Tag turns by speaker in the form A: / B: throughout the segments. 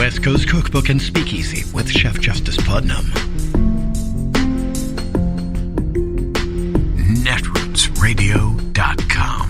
A: West Coast Cookbook and Speakeasy with Chef Justice Putnam. Netrootsradio.com.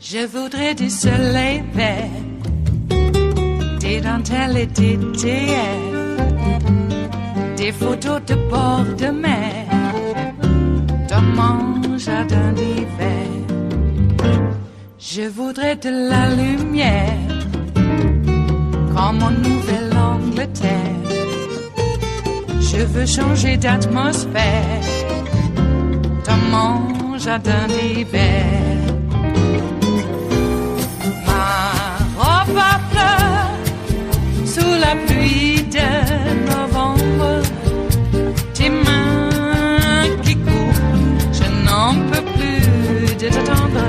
B: Je voudrais du soleil vert, des dentelles et des théières, des photos de bord de mer, dans mon jardin d'hiver. Je voudrais de la lumière, comme en Nouvelle-Angleterre. Je veux changer d'atmosphère, dans mon jardin d'hiver. Ma fleur sous la pluie de novembre, tes mains qui courent, je n'en peux plus de t'attendre.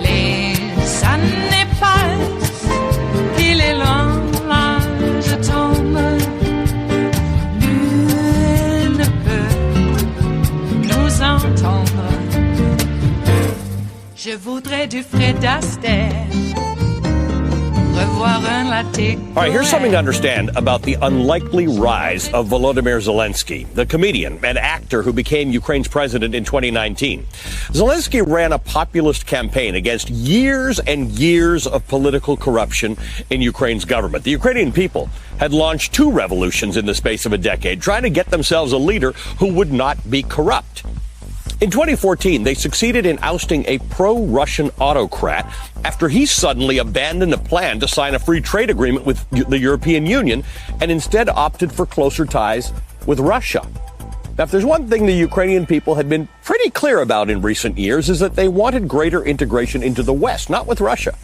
B: Les années passent, il est loin, là je tombe. Nul ne peut nous entendre. Je voudrais du Fred Astaire, revoir un latte.
C: All right, here's something to understand about the unlikely rise of Volodymyr Zalenskyy, the comedian and actor who became Ukraine's president in 2019. Zalenskyy ran a populist campaign against years and years of political corruption in Ukraine's government. The Ukrainian people had launched 2 revolutions in the space of a decade, trying to get themselves a leader who would not be corrupt. In 2014, they succeeded in ousting a pro-Russian autocrat after he suddenly abandoned a plan to sign a free trade agreement with the European Union and instead opted for closer ties with Russia. Now, if there's one thing the Ukrainian people had been pretty clear about in recent years is that they wanted greater integration into the West, not with Russia.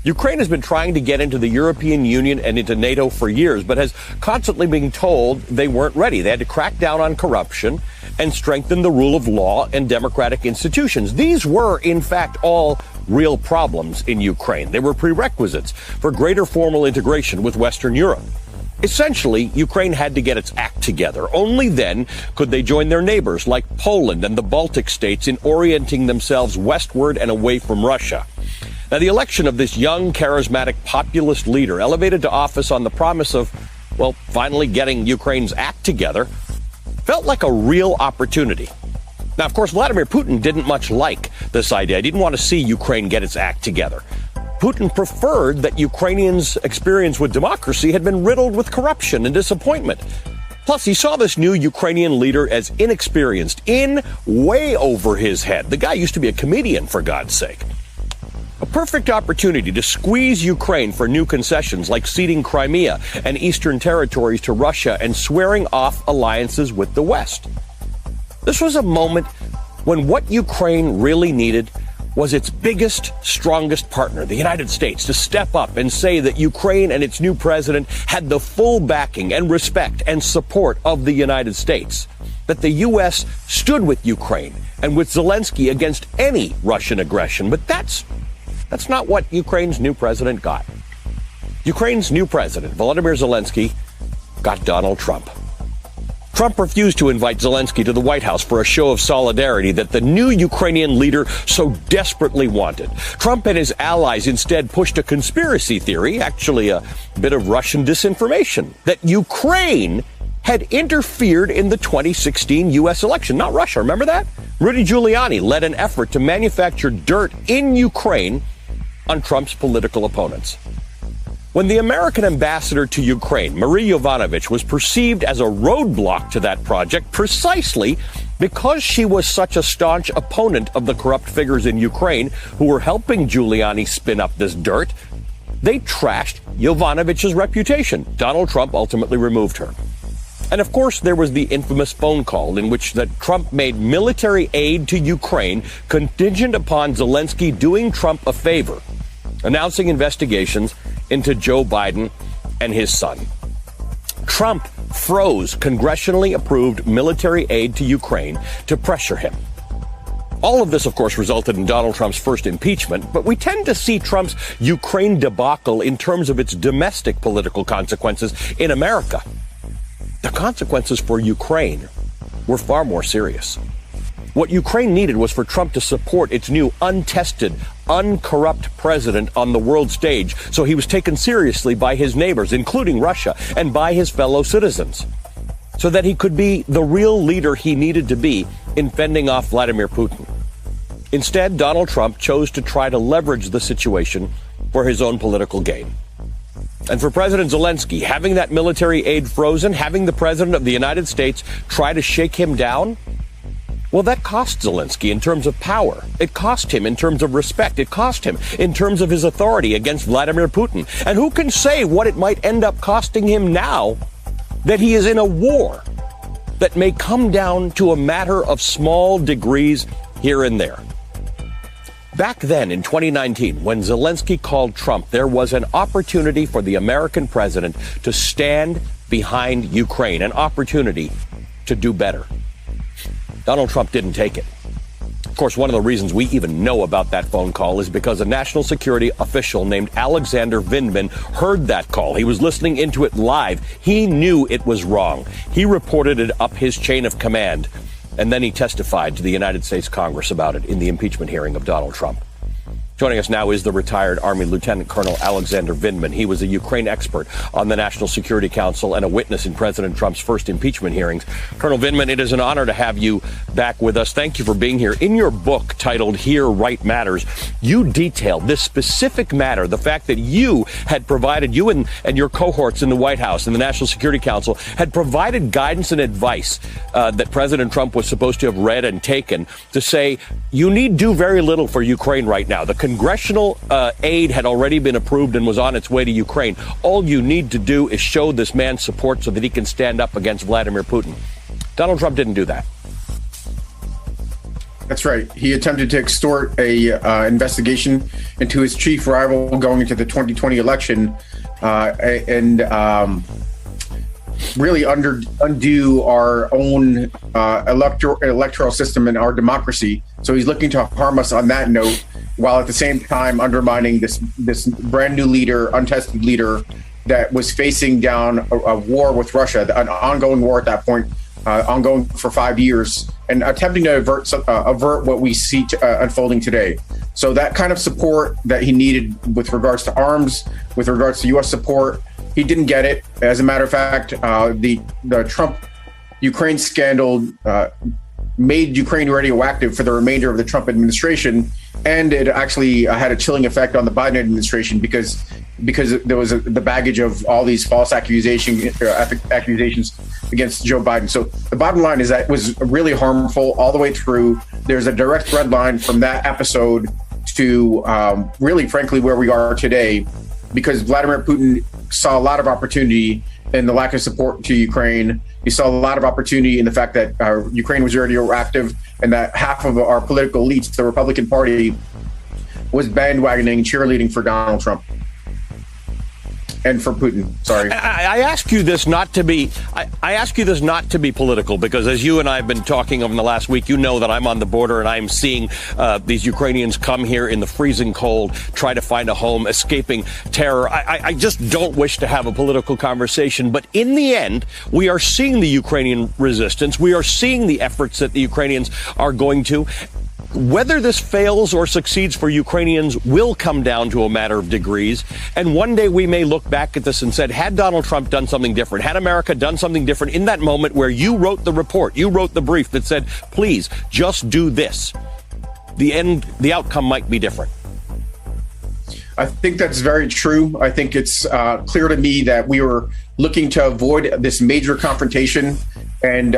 C: Ukraine has been trying to get into the European Union and into NATO for years, but has constantly been told they weren't ready. They had to crack down on corruption and strengthen the rule of law and democratic institutions. These were, in fact, all real problems in Ukraine. They were prerequisites for greater formal integration with Western Europe. Essentially, Ukraine had to get its act together. Only then could they join their neighbors like Poland and the Baltic states in orienting themselves westward and away from Russia. Now, the election of this young, charismatic, populist leader elevated to office on the promise of, well, finally getting Ukraine's act together felt like a real opportunity. Now, of course, Vladimir Putin didn't much like this idea. He didn't want to see Ukraine get its act together. Putin preferred that Ukrainians' experience with democracy had been riddled with corruption and disappointment. Plus, he saw this new Ukrainian leader as inexperienced, in way over his head. The guy used to be a comedian, for God's sake. A perfect opportunity to squeeze Ukraine for new concessions like ceding Crimea and eastern territories to Russia and swearing off alliances with the West. This was a moment when what Ukraine really needed was its biggest, strongest partner, the United States, to step up and say that Ukraine and its new president had the full backing and respect and support of the United States, that the U.S. stood with Ukraine and with Zalenskyy against any Russian aggression. But that's not what Ukraine's new president got. Ukraine's new president, Volodymyr Zalenskyy, got Donald Trump. Trump refused to invite Zalenskyy to the White House for a show of solidarity that the new Ukrainian leader so desperately wanted. Trump and his allies instead pushed a conspiracy theory, actually a bit of Russian disinformation, that Ukraine had interfered in the 2016 U.S. election, not Russia. Remember that? Rudy Giuliani led an effort to manufacture dirt in Ukraine on Trump's political opponents. When the American ambassador to Ukraine, Marie Yovanovitch, was perceived as a roadblock to that project precisely because she was such a staunch opponent of the corrupt figures in Ukraine who were helping Giuliani spin up this dirt, they trashed Yovanovitch's reputation. Donald Trump ultimately removed her. And of course, there was the infamous phone call in which that Trump made military aid to Ukraine contingent upon Zalenskyy doing Trump a favor, announcing investigations into Joe Biden and his son. Trump froze congressionally approved military aid to Ukraine to pressure him. All of this, of course, resulted in Donald Trump's first impeachment, but we tend to see Trump's Ukraine debacle in terms of its domestic political consequences in America. The consequences for Ukraine were far more serious. What Ukraine needed was for Trump to support its new untested, uncorrupt president on the world stage, so he was taken seriously by his neighbors, including Russia, and by his fellow citizens, so that he could be the real leader he needed to be in fending off Vladimir Putin. Instead, Donald Trump chose to try to leverage the situation for his own political gain. And for President Zelenskyy, having that military aid frozen, having the President of the United States try to shake him down, well, that cost Zelenskyy in terms of power. It cost him in terms of respect. It cost him in terms of his authority against Vladimir Putin. And who can say what it might end up costing him now that he is in a war that may come down to a matter of small degrees here and there? Back then in 2019, when Zelenskyy called Trump, there was an opportunity for the American president to stand behind Ukraine, an opportunity to do better. Donald Trump didn't take it. Of course, one of the reasons we even know about that phone call is because a national security official named Alexander Vindman heard that call. He was listening into it live. He knew it was wrong. He reported it up his chain of command, and then he testified to the United States Congress about it in the impeachment hearing of Donald Trump. Joining us now is the retired Army Lieutenant Colonel Alexander Vindman. He was a Ukraine expert on the National Security Council and a witness in President Trump's first impeachment hearings. Colonel Vindman, it is an honor to have you back with us. Thank you for being here. In your book titled Here, Right Matters, you detailed this specific matter, the fact that you had provided, you and your cohorts in the White House and the National Security Council had provided guidance and advice that President Trump was supposed to have read and taken to say, you need do very little for Ukraine right now. The congressional aid had already been approved and was on its way to Ukraine. All you need to do is show this man support so that he can stand up against Vladimir Putin. Donald Trump didn't do that.
D: That's right. He attempted to extort a investigation into his chief rival going into the 2020 election and really undo our own electoral system and our democracy. So he's looking to harm us on that note, while at the same time undermining this brand new leader, untested leader that was facing down a war with Russia, an ongoing war at that point, ongoing for 5 years, and attempting to avert what we see unfolding today. So that kind of support that he needed with regards to arms, with regards to U.S. support, he didn't get it. As a matter of fact, the Trump-Ukraine scandal made Ukraine radioactive for the remainder of the Trump administration, and it actually had a chilling effect on the Biden administration because there was the baggage of all these false accusations against Joe Biden. So the bottom line is that it was really harmful all the way through. There's a direct thread line from that episode to really, frankly, where we are today, because Vladimir Putin saw a lot of opportunity in the lack of support to Ukraine. He saw a lot of opportunity in the fact that Ukraine was radioactive and that half of our political elites, the Republican Party, was bandwagoning, cheerleading for Donald Trump. And for Putin, sorry.
C: I ask you this not to be. I ask you this not to be political, because as you and I have been talking over the last week, you know that I'm on the border and I'm seeing these Ukrainians come here in the freezing cold, try to find a home, escaping terror. I just don't wish to have a political conversation. But in the end, we are seeing the Ukrainian resistance. We are seeing the efforts that the Ukrainians are going to. Whether this fails or succeeds for Ukrainians will come down to a matter of degrees. And one day we may look back at this and said, had Donald Trump done something different, had America done something different in that moment where you wrote the report, you wrote the brief that said, please just do this, the outcome might be different.
D: I think that's very true. I think it's clear to me that we were looking to avoid this major confrontation, and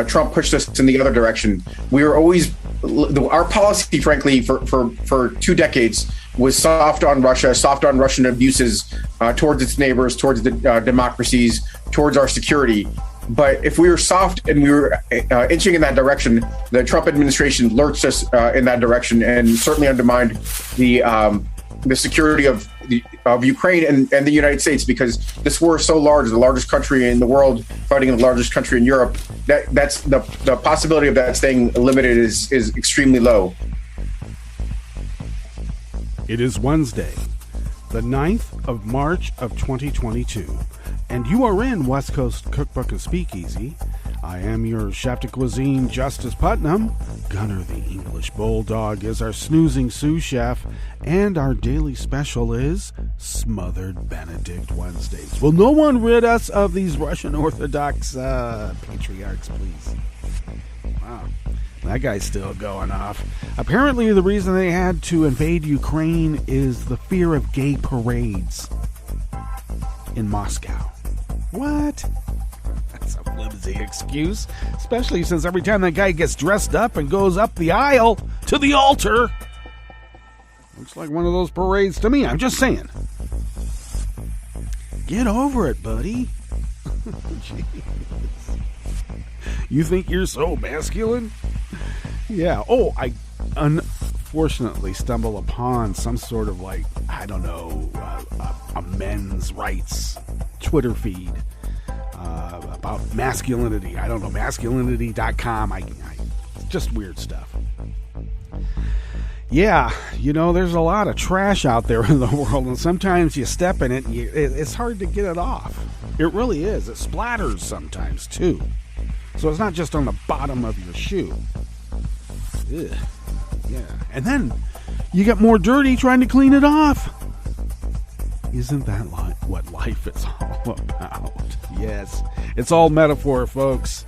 D: Trump pushed us in the other direction. We were always, our policy, frankly, for 2 decades was soft on Russia, soft on Russian abuses towards its neighbors, towards the democracies, towards our security. But if we were soft and we were inching in that direction, the Trump administration lurched us in that direction and certainly undermined the security of of Ukraine and the United States, because this war is so large, the largest country in the world fighting the largest country in Europe. That's the possibility of that staying limited is extremely low.
E: It is Wednesday, the 9th of March of 2022, and you are in West Coast Cookbook and Speakeasy. I am your chef de cuisine, Justice Putnam. Gunner the English Bulldog is our snoozing sous chef, and our daily special is Smothered Benedict Wednesdays. Will no one rid us of these Russian Orthodox patriarchs, please? Wow, that guy's still going off. Apparently, the reason they had to invade Ukraine is the fear of gay parades in Moscow. What? That's a flimsy excuse, especially since every time that guy gets dressed up and goes up the aisle to the altar, looks like one of those parades to me. I'm just saying. Get over it, buddy. Jeez. You think you're so masculine? Yeah. Oh, I unfortunately stumble upon some sort of a men's rights Twitter feed about masculinity. I don't know, masculinity.com. It's just weird stuff. Yeah, there's a lot of trash out there in the world, and sometimes you step in it and it's hard to get it off. It really is. It splatters sometimes, too. So it's not just on the bottom of your shoe. Ugh. Yeah. And then you get more dirty trying to clean it off. Isn't that what life is all about? Yes, it's all metaphor, folks.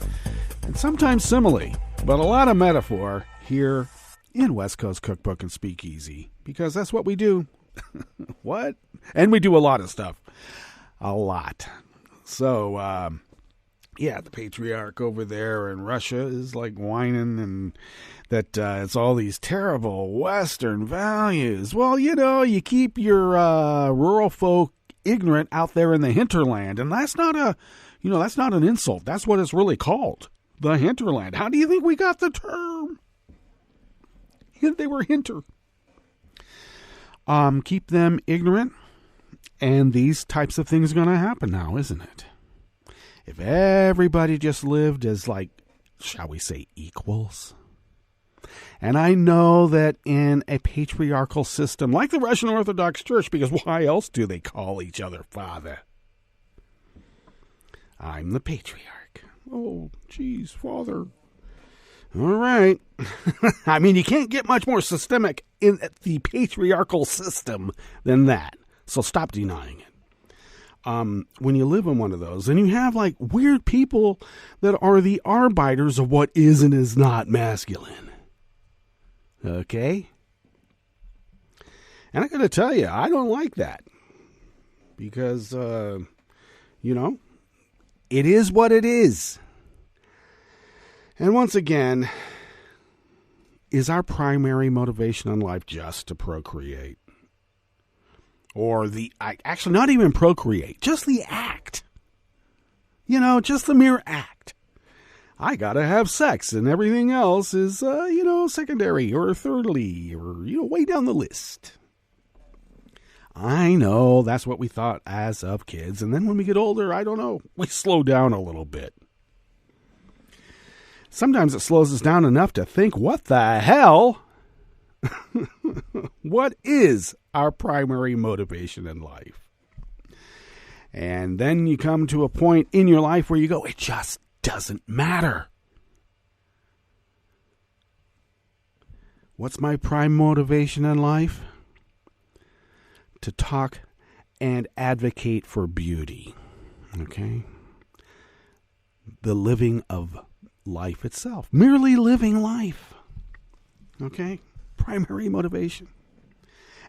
E: And sometimes simile, but a lot of metaphor here in West Coast Cookbook and Speakeasy, because that's what we do. What? And we do a lot of stuff. A lot. So, the patriarch over there in Russia is like whining and that it's all these terrible Western values. Well, you keep your rural folk ignorant out there in the hinterland, and that's not an insult. That's what it's really called, the hinterland. How do you think we got the term? They were hinter. Keep them ignorant, and these types of things are going to happen now, isn't it? If everybody just lived as, shall we say, equals. And I know that in a patriarchal system like the Russian Orthodox Church, because why else do they call each other father? I'm the patriarch. Oh, geez, father. All right. I mean, you can't get much more systemic in the patriarchal system than that. So stop denying it. When you live in one of those, and you have weird people that are the arbiters of what is and is not masculine. Okay? And I gotta tell you, I don't like that. Because, it is what it is. And once again, is our primary motivation in life just to procreate? Or actually not even procreate, just the act. Just the mere act. I gotta have sex and everything else is, secondary or thirdly or, way down the list. I know that's what we thought as of kids. And then when we get older, I don't know, we slow down a little bit. Sometimes it slows us down enough to think, what the hell? What is our primary motivation in life? And then you come to a point in your life where you go, it just doesn't matter. What's my prime motivation in life? To talk and advocate for beauty. Okay? The living of life itself. Merely living life. Okay? Primary motivation.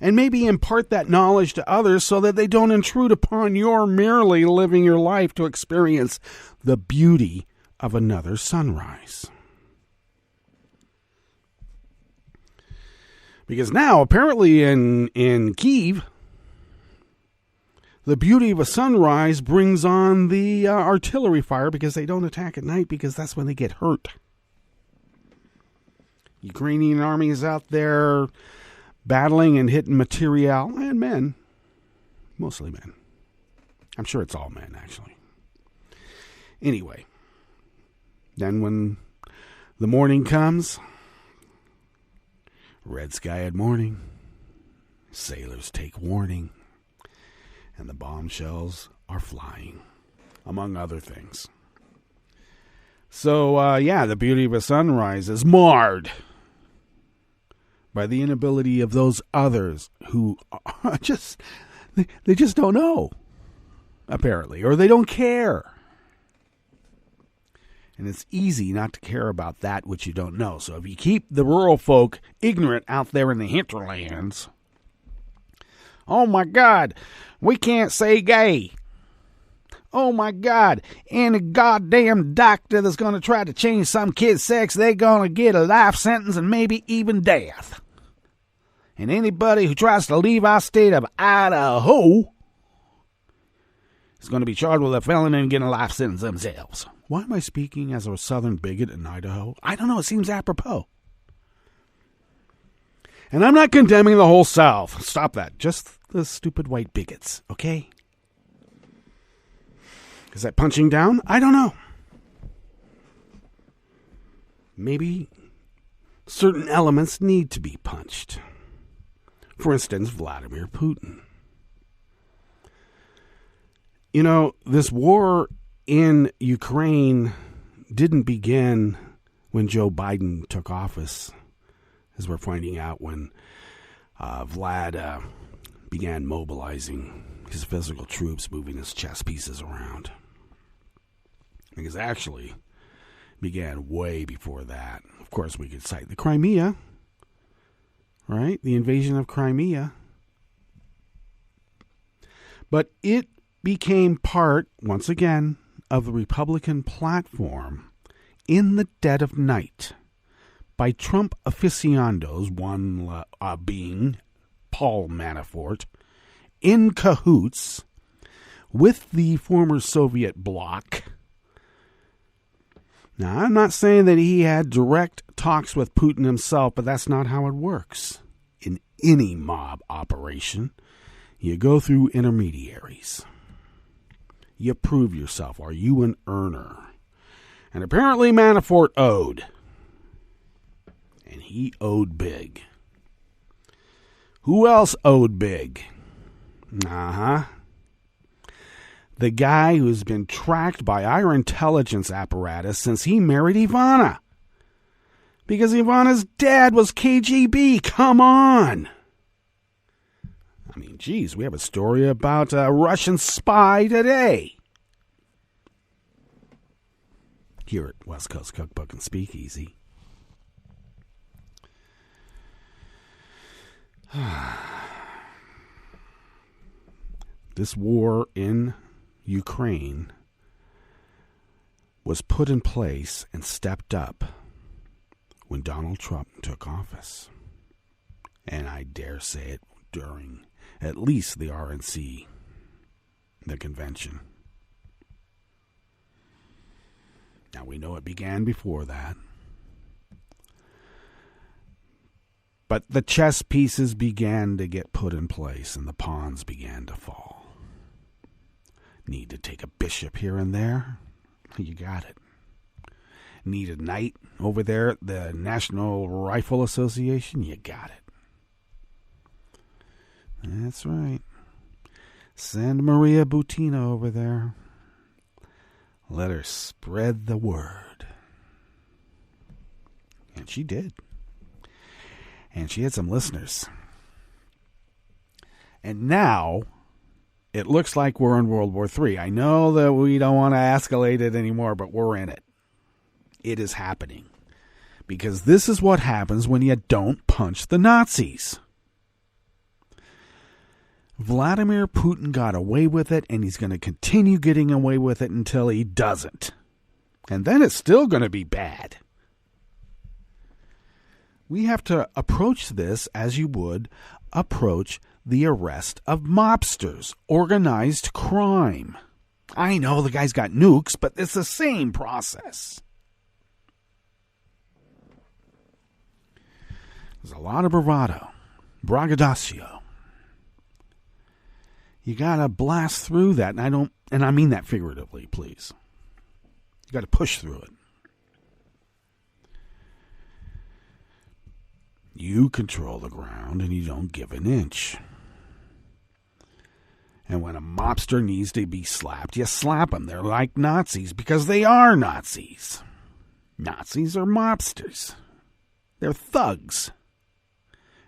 E: And maybe impart that knowledge to others so that they don't intrude upon your merely living your life to experience the beauty of another sunrise. Because now, apparently in Kyiv, the beauty of a sunrise brings on the artillery fire because they don't attack at night because that's when they get hurt. Ukrainian army is out there battling and hitting material and men Mostly men. I'm sure it's all men, actually. Anyway, then when the morning comes, red sky at morning, sailors take warning, and the bombshells are flying, among other things. So, the beauty of a sunrise is marred by the inability of those others who are they just don't know, apparently, or they don't care. And it's easy not to care about that which you don't know. So if you keep the rural folk ignorant out there in the hinterlands, oh my God, we can't say gay. Oh my God, any goddamn doctor that's going to try to change some kid's sex, they're going to get a life sentence and maybe even death. And anybody who tries to leave our state of Idaho is going to be charged with a felony and getting a life sentence themselves. Why am I speaking as a southern bigot in Idaho? I don't know, it seems apropos. And I'm not condemning the whole South. Stop that. Just the stupid white bigots, okay? Is that punching down? I don't know. Maybe certain elements need to be punched. For instance, Vladimir Putin. You know, this war in Ukraine didn't begin when Joe Biden took office, as we're finding out when Vlad began mobilizing his physical troops, moving his chess pieces around. Because actually began way before that. Of course, we could cite the Crimea, right? The invasion of Crimea. But it became part, once again, of the Republican platform in the dead of night by Trump aficionados, one being Paul Manafort, in cahoots with the former Soviet bloc. Now, I'm not saying that he had direct talks with Putin himself, but that's not how it works. In any mob operation, you go through intermediaries. You prove yourself. Are you an earner? And apparently Manafort owed. And he owed big. Who else owed big? The guy who's been tracked by our intelligence apparatus since he married Ivana. Because Ivana's dad was KGB. Come on. I mean, geez, we have a story about a Russian spy today. Here at West Coast Cookbook and Speakeasy. This war in Ukraine was put in place and stepped up when Donald Trump took office. And I dare say it during at least the RNC, the convention. Now, we know it began before that. But the chess pieces began to get put in place and the pawns began to fall. Need to take a bishop here and there? You got it. Need a knight over there at the National Rifle Association? You got it. That's right. Send Maria Butina over there. Let her spread the word. And she did. And she had some listeners. And now, it looks like we're in World War III. I know that we don't want to escalate it anymore, but we're in it. It is happening. Because this is what happens when you don't punch the Nazis. Vladimir Putin got away with it, and he's going to continue getting away with it until he doesn't. And then it's still going to be bad. We have to approach this as you would approach the arrest of mobsters, organized crime. I know the guy's got nukes, but it's the same process. There's a lot of bravado, braggadocio. You got to blast through that. And I mean that figuratively, please. You got to push through it. You control the ground and you don't give an inch. And when a mobster needs to be slapped, you slap them. They're like Nazis because they are Nazis. Nazis are mobsters. They're thugs.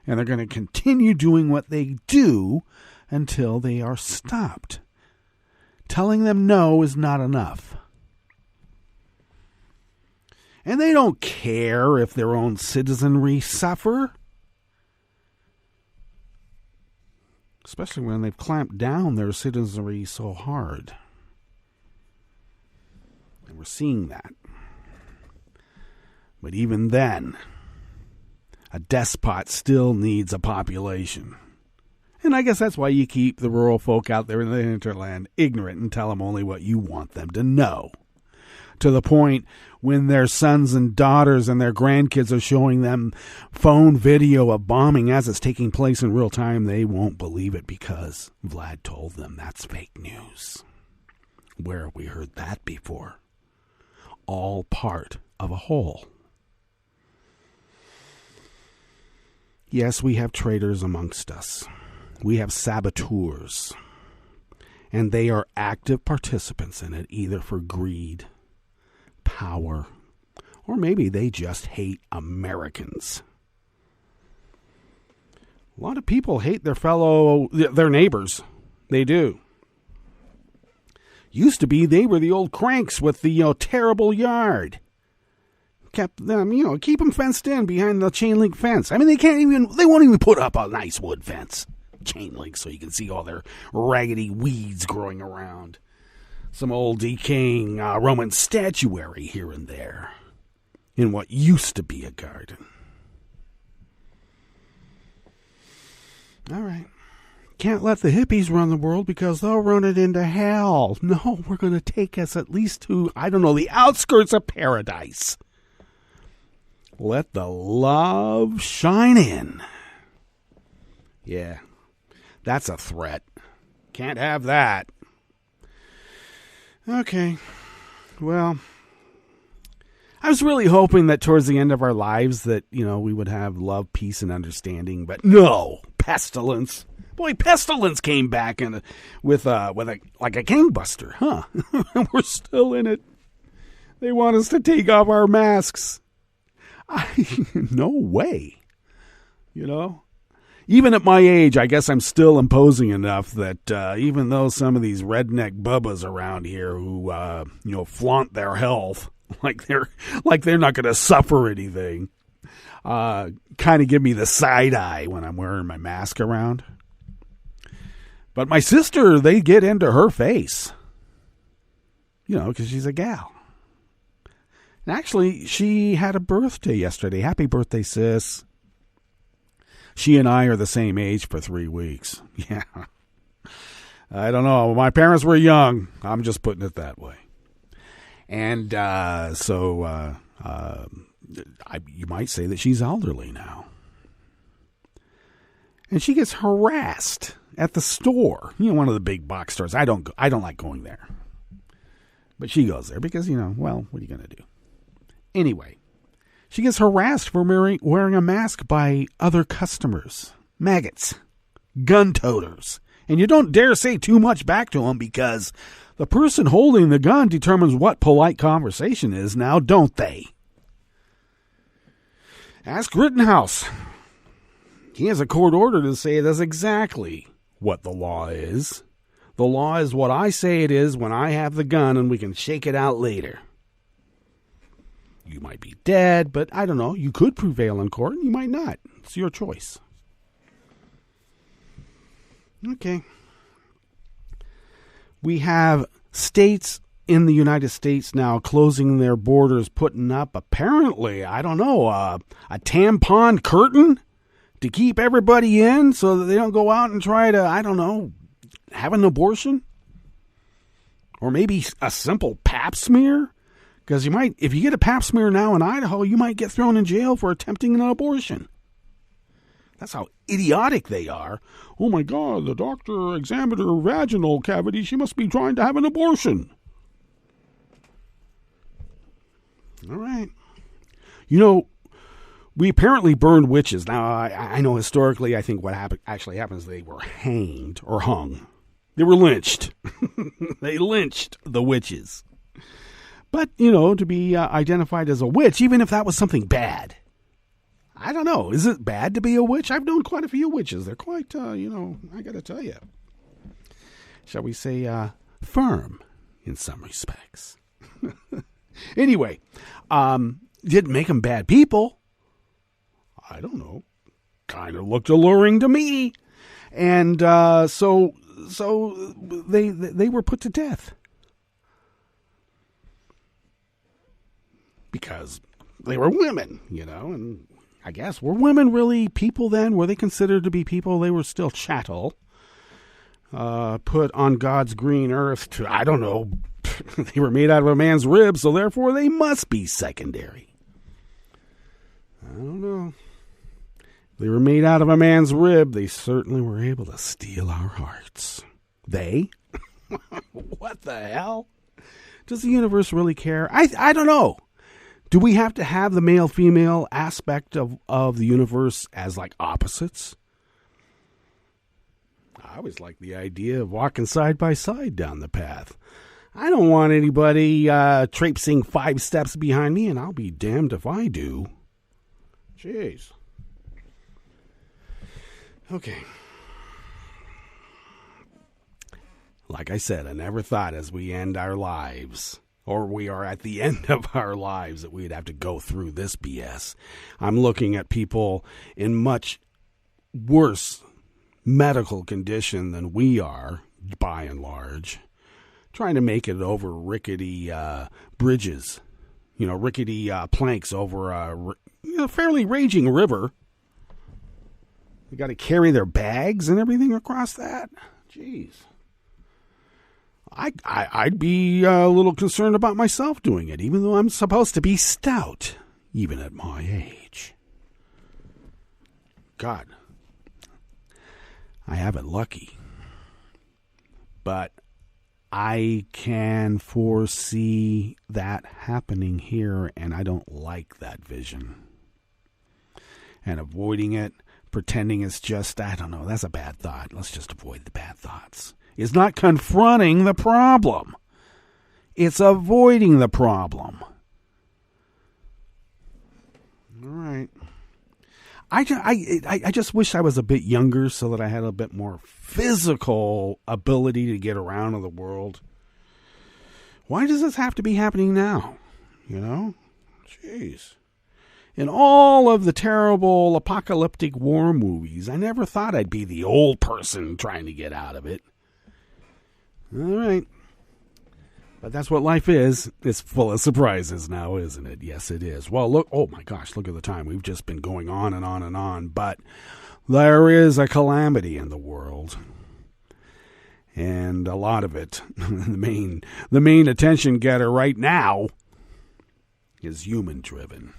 E: And they're going to continue doing what they do until they are stopped. Telling them no is not enough. And they don't care if their own citizenry suffer. Especially when they've clamped down their citizenry so hard. And we're seeing that. But even then, a despot still needs a population. And I guess that's why you keep the rural folk out there in the hinterland ignorant and tell them only what you want them to know. To the point when their sons and daughters and their grandkids are showing them phone video of bombing as it's taking place in real time, they won't believe it because Vlad told them that's fake news. Where have we heard that before? All part of a whole. Yes, we have traitors amongst us. We have saboteurs. And they are active participants in it, either for greed, power, or maybe they just hate Americans. A lot of people hate their neighbors. They do. Used to be they were the old cranks with the terrible yard. Kept them, keep them fenced in behind the chain link fence. I mean, they won't even put up a nice wood fence. Chain link so you can see all their raggedy weeds growing around. Some old decaying Roman statuary here and there in what used to be a garden. All right. Can't let the hippies run the world because they'll run it into hell. No, we're going to take us at least to, the outskirts of paradise. Let the love shine in. Yeah, that's a threat. Can't have that. Okay, well, I was really hoping that towards the end of our lives that, we would have love, peace, and understanding, but no, pestilence. Boy, pestilence came back with a gangbuster, huh? We're still in it. They want us to take off our masks. No way. Even at my age, I guess I'm still imposing enough that even though some of these redneck bubbas around here who, flaunt their health like they're not going to suffer anything, kind of give me the side eye when I'm wearing my mask around. But my sister, they get into her face, because she's a gal. And actually, she had a birthday yesterday. Happy birthday, sis. She and I are the same age for 3 weeks. Yeah. I don't know. My parents were young. I'm just putting it that way. And you might say that she's elderly now. And she gets harassed at the store. One of the big box stores. I don't like going there. But she goes there because, what are you going to do? Anyway. She gets harassed for wearing a mask by other customers. Maggots. Gun toters. And you don't dare say too much back to them because the person holding the gun determines what polite conversation is now, don't they? Ask Rittenhouse. He has a court order to say that's exactly what the law is. The law is what I say it is when I have the gun and we can shake it out later. You might be dead, but I don't know. You could prevail in court, and you might not. It's your choice. Okay. We have states in the United States now closing their borders, putting up, apparently, a tampon curtain to keep everybody in so that they don't go out and try to, have an abortion. Or maybe a simple pap smear. Because if you get a pap smear now in Idaho, you might get thrown in jail for attempting an abortion. That's how idiotic they are. Oh my God, the doctor examined her vaginal cavity. She must be trying to have an abortion. All right. You know, we apparently burned witches. Now, I know historically, I think what actually happens, they were hanged or hung. They were lynched. They lynched the witches. But, you know, to be identified as a witch, even if that was something bad, I don't know. Is it bad to be a witch? I've known quite a few witches. They're quite, I got to tell you, shall we say, firm in some respects. Anyway, didn't make them bad people. I don't know. Kind of looked alluring to me. And so they were put to death. Because they were women, and I guess, were women really people then? Were they considered to be people? They were still chattel, put on God's green earth to, I don't know, they were made out of a man's rib, so therefore they must be secondary. I don't know. They were made out of a man's rib. They certainly were able to steal our hearts. They? What the hell? Does the universe really care? I don't know. Do we have to have the male-female aspect of the universe as like opposites? I always like the idea of walking side by side down the path. I don't want anybody traipsing 5 steps behind me, and I'll be damned if I do. Jeez. Okay. Like I said, I never thought as we end our lives, or we are at the end of our lives, that we'd have to go through this BS. I'm looking at people in much worse medical condition than we are, by and large, trying to make it over rickety bridges, rickety planks over a fairly raging river. You got to carry their bags and everything across that. Jeez. I'd be a little concerned about myself doing it, even though I'm supposed to be stout, even at my age. God, I have it lucky. But I can foresee that happening here, and I don't like that vision. And avoiding it, pretending it's just, I don't know, that's a bad thought. Let's just avoid the bad thoughts. It's not confronting the problem. It's avoiding the problem. All right. I just wish I was a bit younger so that I had a bit more physical ability to get around in the world. Why does this have to be happening now? Jeez. In all of the terrible apocalyptic war movies, I never thought I'd be the old person trying to get out of it. All right. But that's what life is. It's full of surprises now, isn't it? Yes, it is. Well, look, oh my gosh, look at the time. We've just been going on and on and on. But there is a calamity in the world. And a lot of it, the main attention getter right now is human-driven.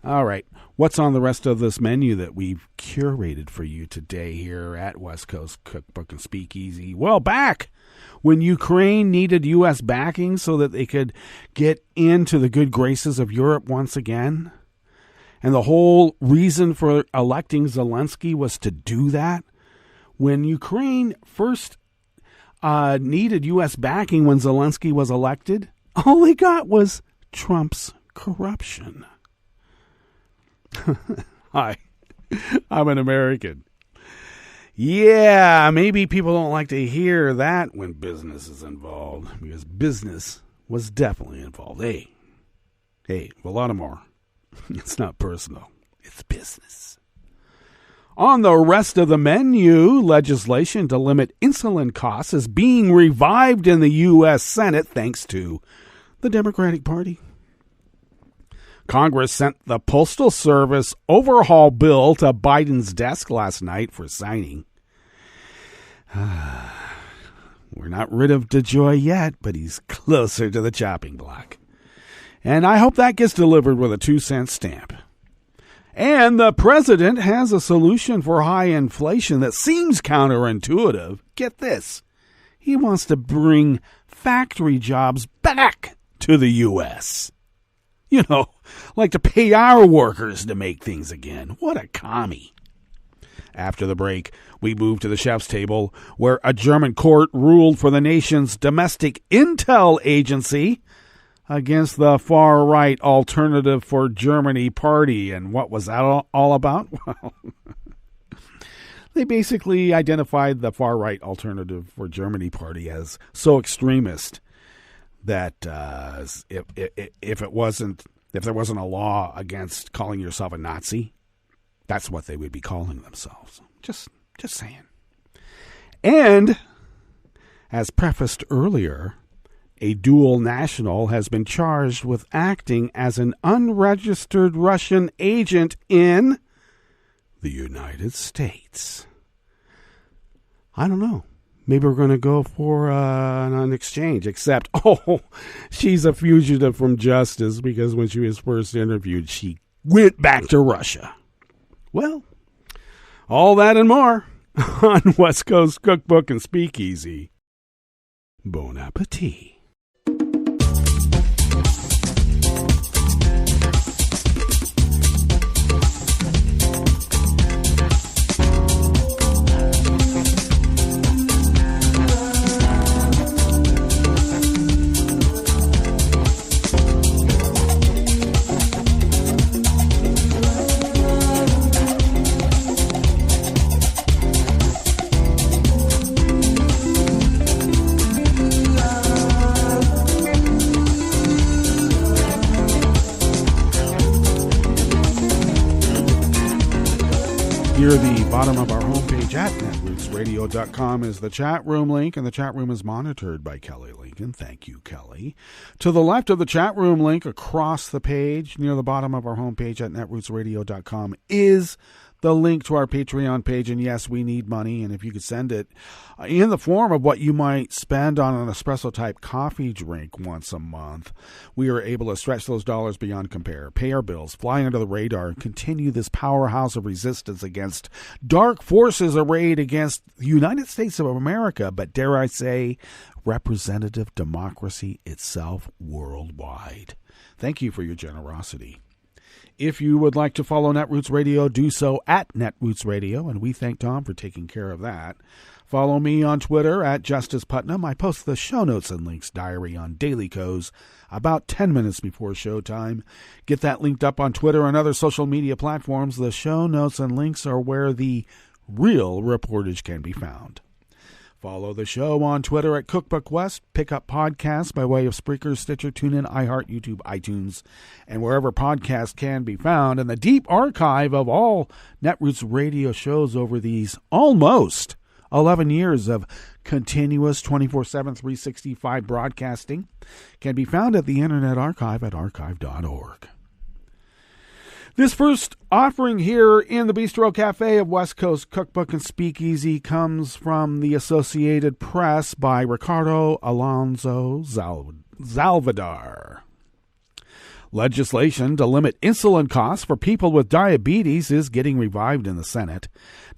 E: All right, what's on the rest of this menu that we've curated for you today here at West Coast Cookbook and Speakeasy? Well, back when Ukraine needed U.S. backing so that they could get into the good graces of Europe once again, and the whole reason for electing Zalenskyy was to do that. When Ukraine first needed U.S. backing when Zalenskyy was elected, all they got was Trump's corruption. Hi, I'm an American. Yeah, maybe people don't like to hear that when business is involved, because business was definitely involved. Hey, Volodymyr, it's not personal, it's business. On the rest of the menu, legislation to limit insulin costs is being revived in the U.S. Senate thanks to the Democratic Party. Congress sent the Postal Service overhaul bill to Biden's desk last night for signing. We're not rid of DeJoy yet, but he's closer to the chopping block. And I hope that gets delivered with a 2-cent stamp. And the president has a solution for high inflation that seems counterintuitive. Get this. He wants to bring factory jobs back to the U.S. You know, like to pay our workers to make things again. What a commie. After the break, we move to the chef's table, where a German court ruled for the nation's domestic intel agency against the far-right Alternative for Germany party. And what was that all about? Well, they basically identified the far-right Alternative for Germany party as so extremist that if there wasn't a law against calling yourself a Nazi, that's what they would be calling themselves. Just saying. And as prefaced earlier, a dual national has been charged with acting as an unregistered Russian agent in the United States. I don't know. Maybe we're going to go for an exchange, except, she's a fugitive from justice because when she was first interviewed, she went back to Russia. Well, all that and more on West Coast Cookbook and Speakeasy. Bon appetit. Near the bottom of our homepage at netrootsradio.com is the chat room link, and the chat room is monitored by Kelly Lincoln. Thank you, Kelly. To the left of the chat room link, across the page, near the bottom of our homepage at netrootsradio.com, is the link to our Patreon page. And yes, we need money, and if you could send it in the form of what you might spend on an espresso-type coffee drink once a month, we are able to stretch those dollars beyond compare, pay our bills, fly under the radar, and continue this powerhouse of resistance against dark forces arrayed against the United States of America, but dare I say, representative democracy itself worldwide. Thank you for your generosity. If you would like to follow Netroots Radio, do so at Netroots Radio, and we thank Tom for taking care of that. Follow me on Twitter at Justice Putnam. I post the show notes and links diary on Daily Co's about 10 minutes before showtime. Get that linked up on Twitter and other social media platforms. The show notes and links are where the real reportage can be found. Follow the show on Twitter at Cookbook West. Pick up podcasts by way of Spreaker, Stitcher, TuneIn, iHeart, YouTube, iTunes, and wherever podcasts can be found. And the deep archive of all Netroots Radio shows over these almost 11 years of continuous 24/7, 365 broadcasting can be found at the Internet Archive at archive.org. This first offering here in the Bistro Cafe of West Coast Cookbook and Speakeasy comes from the Associated Press by Ricardo Alonso Zalvadar. Legislation to limit insulin costs for people with diabetes is getting revived in the Senate.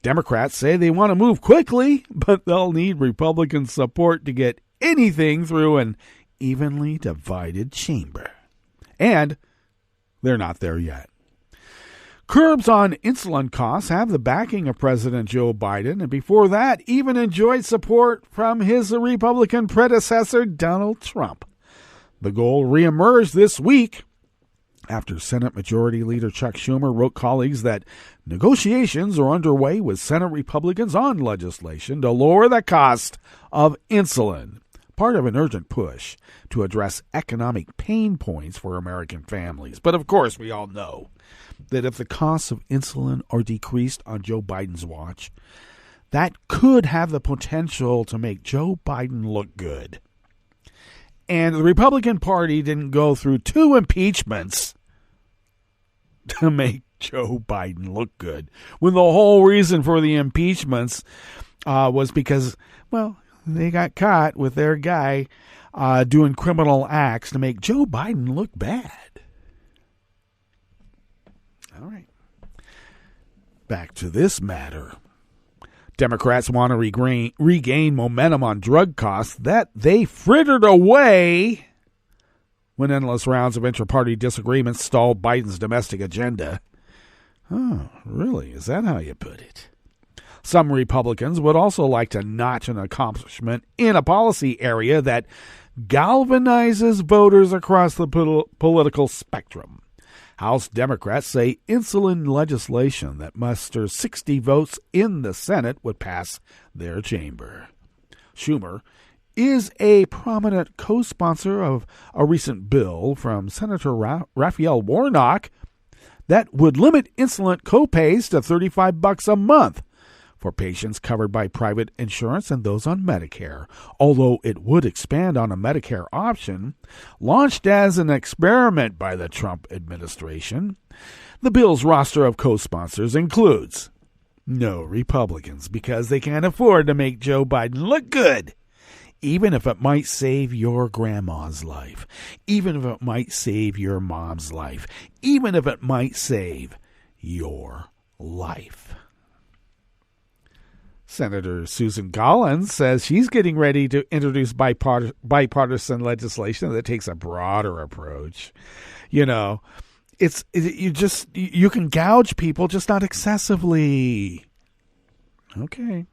E: Democrats say they want to move quickly, but they'll need Republican support to get anything through an evenly divided chamber. And they're not there yet. Curbs on insulin costs have the backing of President Joe Biden, and before that, even enjoyed support from his Republican predecessor, Donald Trump. The goal reemerged this week after Senate Majority Leader Chuck Schumer wrote colleagues that negotiations are underway with Senate Republicans on legislation to lower the cost of insulin, part of an urgent push to address economic pain points for American families. But of course, we all know that if the costs of insulin are decreased on Joe Biden's watch, that could have the potential to make Joe Biden look good. And the Republican Party didn't go through 2 impeachments to make Joe Biden look good, when the whole reason for the impeachments was because, well, they got caught with their guy doing criminal acts to make Joe Biden look bad. All right. Back to this matter. Democrats want to regain momentum on drug costs that they frittered away when endless rounds of inter-party disagreements stalled Biden's domestic agenda. Oh, really? Is that how you put it? Some Republicans would also like to notch an accomplishment in a policy area that galvanizes voters across the political spectrum. House Democrats say insulin legislation that musters 60 votes in the Senate would pass their chamber. Schumer is a prominent co-sponsor of a recent bill from Senator Raphael Warnock that would limit insulin copays to $35 a month for patients covered by private insurance and those on Medicare, although it would expand on a Medicare option launched as an experiment by the Trump administration. The bill's roster of co-sponsors includes no Republicans because they can't afford to make Joe Biden look good, even if it might save your grandma's life, even if it might save your mom's life, even if it might save your life. Senator Susan Collins says she's getting ready to introduce bipartisan legislation that takes a broader approach. You know, you can gouge people, just not excessively. Okay.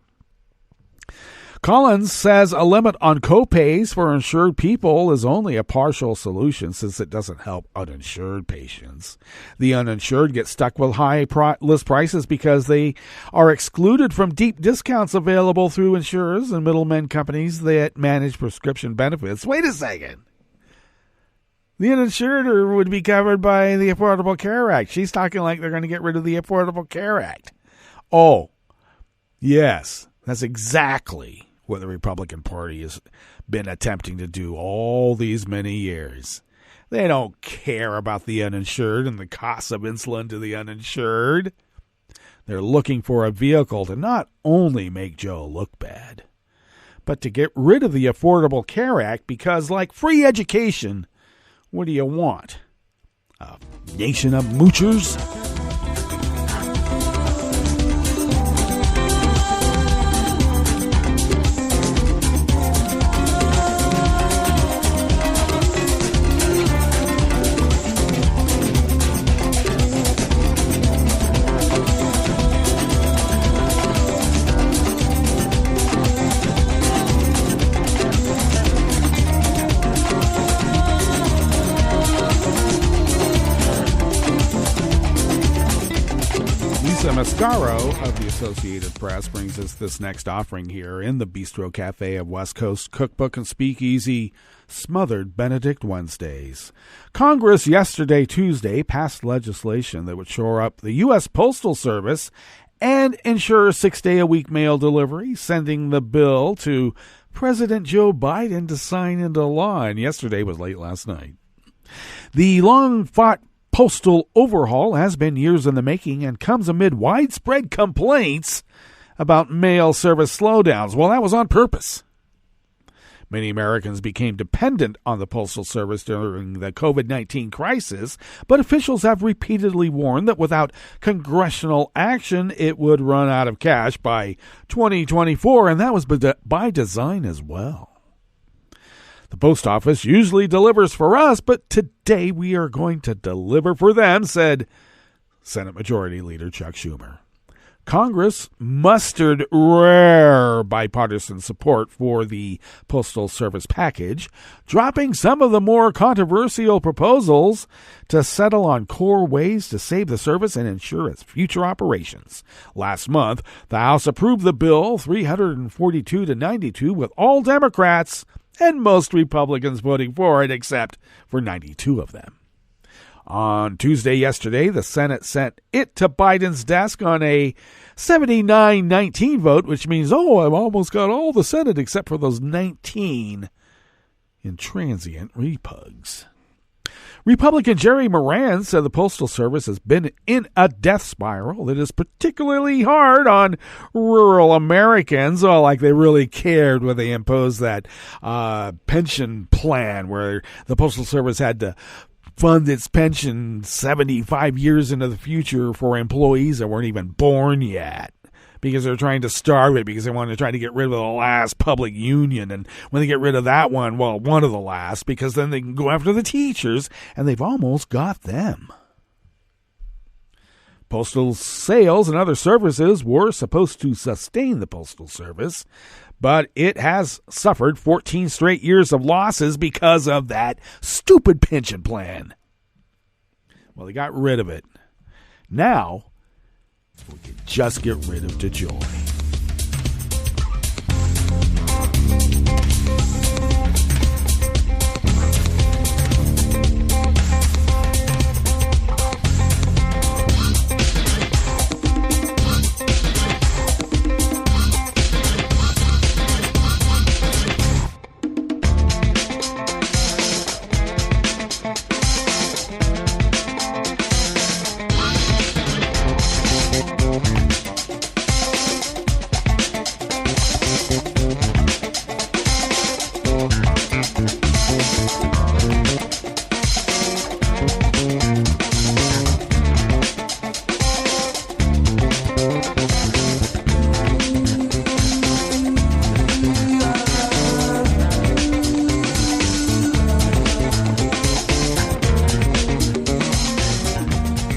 E: Collins says a limit on copays for insured people is only a partial solution since it doesn't help uninsured patients. The uninsured get stuck with high list prices because they are excluded from deep discounts available through insurers and middlemen companies that manage prescription benefits. Wait a second. The uninsured would be covered by the Affordable Care Act. She's talking like they're going to get rid of the Affordable Care Act. Oh, yes, that's exactly what the Republican Party has been attempting to do all these many years. They don't care about the uninsured and the cost of insulin to the uninsured. They're looking for a vehicle to not only make Joe look bad, but to get rid of the Affordable Care Act because, like free education, what do you want? A nation of moochers? Mascaro of the Associated Press brings us this next offering here in the Bistro Cafe of West Coast Cookbook and Speakeasy, Smothered Benedict Wednesdays. Congress yesterday, Tuesday, passed legislation that would shore up the U.S. Postal Service and ensure 6-day-a-week mail delivery, sending the bill to President Joe Biden to sign into law, and yesterday was late last night. The long-fought postal overhaul has been years in the making and comes amid widespread complaints about mail service slowdowns. Well, that was on purpose. Many Americans became dependent on the Postal Service during the COVID-19 crisis, but officials have repeatedly warned that without congressional action, it would run out of cash by 2024, and that was by design as well. The post office usually delivers for us, but today we are going to deliver for them, said Senate Majority Leader Chuck Schumer. Congress mustered rare bipartisan support for the Postal Service package, dropping some of the more controversial proposals to settle on core ways to save the service and ensure its future operations. Last month, the House approved the bill 342-92 with all Democrats and most Republicans voting for it, except for 92 of them. On Tuesday yesterday, the Senate sent it to Biden's desk on a 79-19 vote, which means, I've almost got all the Senate except for those 19 intransient repugs. Republican Jerry Moran said the Postal Service has been in a death spiral that is particularly hard on rural Americans. Oh, like they really cared when they imposed that pension plan where the Postal Service had to fund its pension 75 years into the future for employees that weren't even born yet, because they're trying to starve it, because they want to try to get rid of the last public union. And when they get rid of that one, well, one of the last, because then they can go after the teachers, and they've almost got them. Postal sales and other services were supposed to sustain the Postal Service, but it has suffered 14 straight years of losses because of that stupid pension plan. Well, they got rid of it. Now, we can just get rid of the joy.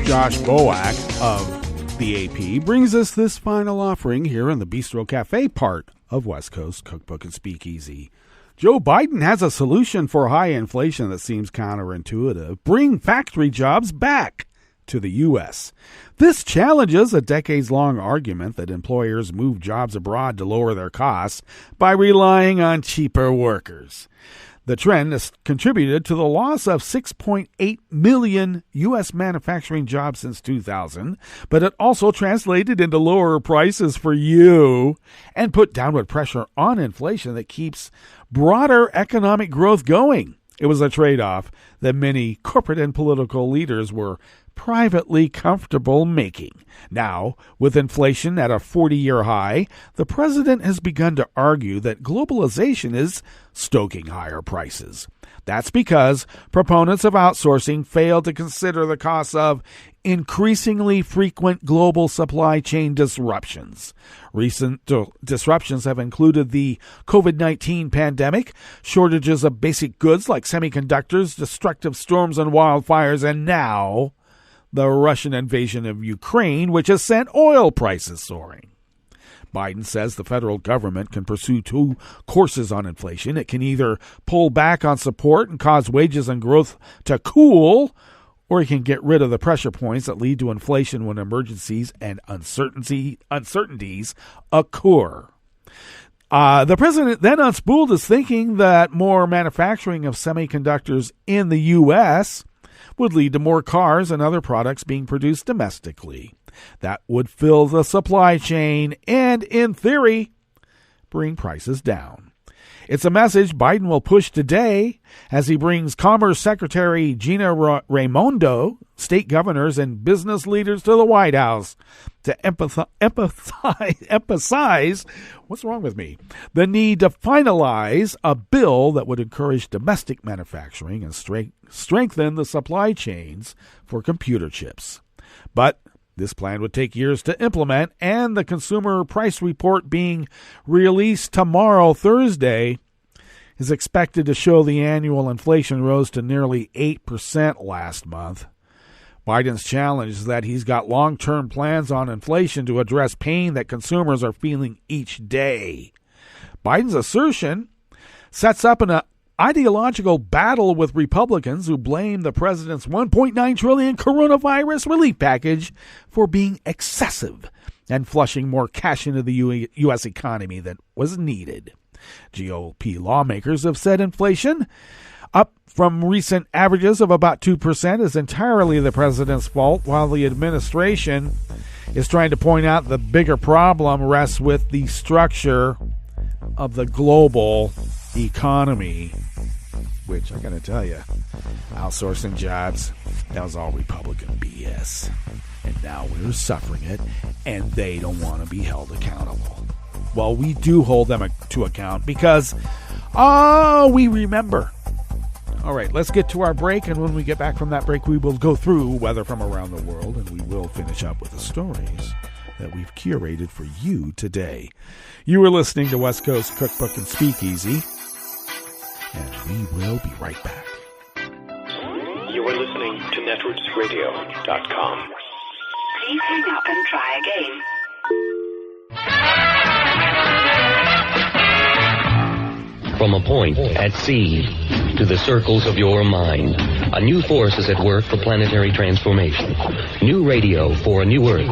E: Josh Boak of the AP brings us this final offering here in the Bistro Cafe part of West Coast Cookbook and Speakeasy. Joe Biden has a solution for high inflation that seems counterintuitive. Bring factory jobs back to the U.S. This challenges a decades-long argument that employers move jobs abroad to lower their costs by relying on cheaper workers. The trend has contributed to the loss of 6.8 million U.S. manufacturing jobs since 2000, but it also translated into lower prices for you and put downward pressure on inflation that keeps broader economic growth going. It was a trade-off that many corporate and political leaders were privately comfortable making. Now, with inflation at a 40-year high, the president has begun to argue that globalization is stoking higher prices. That's because proponents of outsourcing fail to consider the costs of increasingly frequent global supply chain disruptions. Recent disruptions have included the COVID-19 pandemic, shortages of basic goods like semiconductors, destructive storms and wildfires, and now the Russian invasion of Ukraine, which has sent oil prices soaring. Biden says the federal government can pursue two courses on inflation. It can either pull back on support and cause wages and growth to cool, or it can get rid of the pressure points that lead to inflation when emergencies and uncertainties occur. The president then unspooled his thinking that more manufacturing of semiconductors in the U.S. would lead to more cars and other products being produced domestically. That would fill the supply chain and, in theory, bring prices down. It's a message Biden will push today as he brings Commerce Secretary Gina Raimondo, state governors, and business leaders to the White House to emphasize what's wrong with me? The need to finalize a bill that would encourage domestic manufacturing and strengthen the supply chains for computer chips. But this plan would take years to implement, and the Consumer Price Report being released tomorrow, Thursday, is expected to show the annual inflation rose to nearly 8% last month. Biden's challenge is that he's got long-term plans on inflation to address pain that consumers are feeling each day. Biden's assertion sets up an ideological battle with Republicans who blame the president's $1.9 trillion coronavirus relief package for being excessive and flushing more cash into the U.S. economy than was needed. GOP lawmakers have said inflation, up from recent averages of about 2%, is entirely the president's fault, while the administration is trying to point out the bigger problem rests with the structure of the global economy, which I gotta tell you, outsourcing jobs, that was all Republican BS. And now we're suffering it, and they don't want to be held accountable. Well, we do hold them to account because, we remember. All right, let's get to our break, and when we get back from that break, we will go through weather from around the world, and we will finish up with the stories that we've curated for you today. You are listening to West Coast Cookbook and Speakeasy, and we will be right back.
F: You are listening to netrootsradio.com.
G: Please hang up and try again.
H: From a point at sea to the circles of your mind, a new force is at work for planetary transformation. New radio for a new Earth.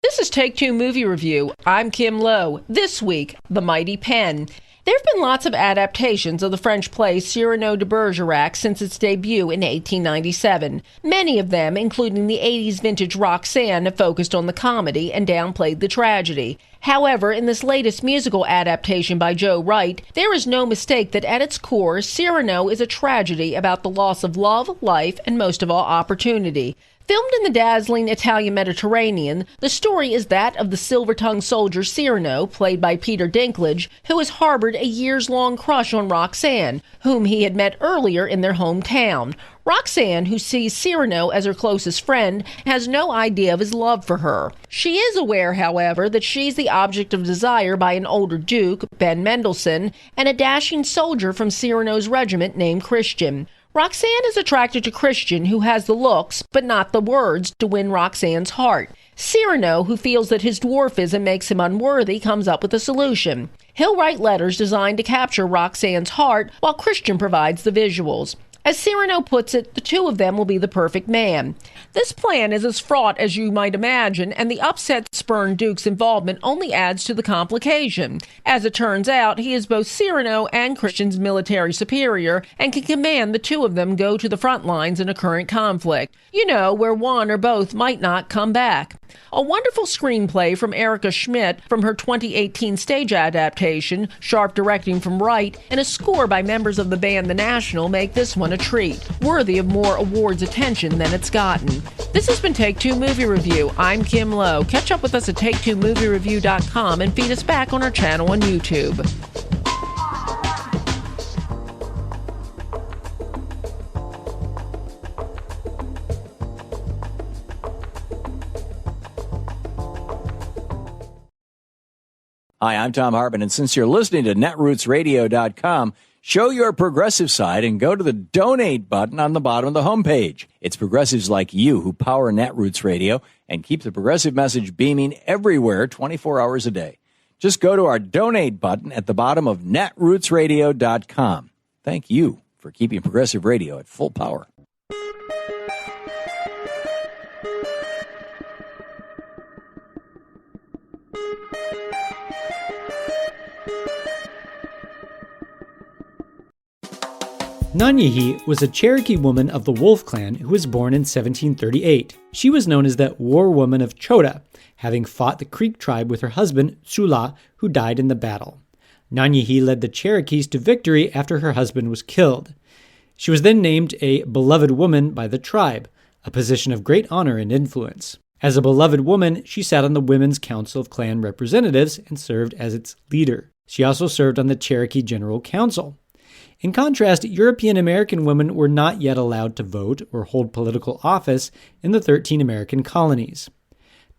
I: This is Take Two Movie Review. I'm Kim Lowe. This week, The Mighty Pen. There have been lots of adaptations of the French play Cyrano de Bergerac since its debut in 1897. Many of them, including the 80s vintage Roxanne, have focused on the comedy and downplayed the tragedy. However, in this latest musical adaptation by Joe Wright, there is no mistake that at its core, Cyrano is a tragedy about the loss of love, life, and most of all, opportunity. Filmed in the dazzling Italian Mediterranean, the story is that of the silver-tongued soldier Cyrano, played by Peter Dinklage, who has harbored a years-long crush on Roxanne, whom he had met earlier in their hometown. Roxanne, who sees Cyrano as her closest friend, has no idea of his love for her. She is aware, however, that she's the object of desire by an older duke, Ben Mendelsohn, and a dashing soldier from Cyrano's regiment named Christian. Roxanne is attracted to Christian, who has the looks, but not the words, to win Roxanne's heart. Cyrano, who feels that his dwarfism makes him unworthy, comes up with a solution. He'll write letters designed to capture Roxanne's heart, while Christian provides the visuals. As Cyrano puts it, the two of them will be the perfect man. This plan is as fraught as you might imagine, and the upset-spurned Duke's involvement only adds to the complication. As it turns out, he is both Cyrano and Christian's military superior, and can command the two of them go to the front lines in a current conflict. You know, where one or both might not come back. A wonderful screenplay from Erica Schmidt from her 2018 stage adaptation, sharp directing from Wright, and a score by members of the band The National make this one a treat, worthy of more awards attention than it's gotten. This has been Take Two Movie Review. I'm Kim Lowe. Catch up with us at TakeTwoMovieReview.com and feed us back on our channel on YouTube.
J: Hi, I'm Tom Hartman, and since you're listening to netrootsradio.com, show your progressive side and go to the donate button on the bottom of the homepage. It's progressives like you who power Netroots Radio and keep the progressive message beaming everywhere 24 hours a day. Just go to our donate button at the bottom of netrootsradio.com. Thank you for keeping progressive radio at full power.
K: Nanyehi was a Cherokee woman of the Wolf Clan who was born in 1738. She was known as the War Woman of Chota, having fought the Creek tribe with her husband, Sula, who died in the battle. Nanyehi led the Cherokees to victory after her husband was killed. She was then named a beloved woman by the tribe, a position of great honor and influence. As a beloved woman, she sat on the Women's Council of Clan Representatives and served as its leader. She also served on the Cherokee General Council. In contrast, European American women were not yet allowed to vote or hold political office in the 13 American colonies.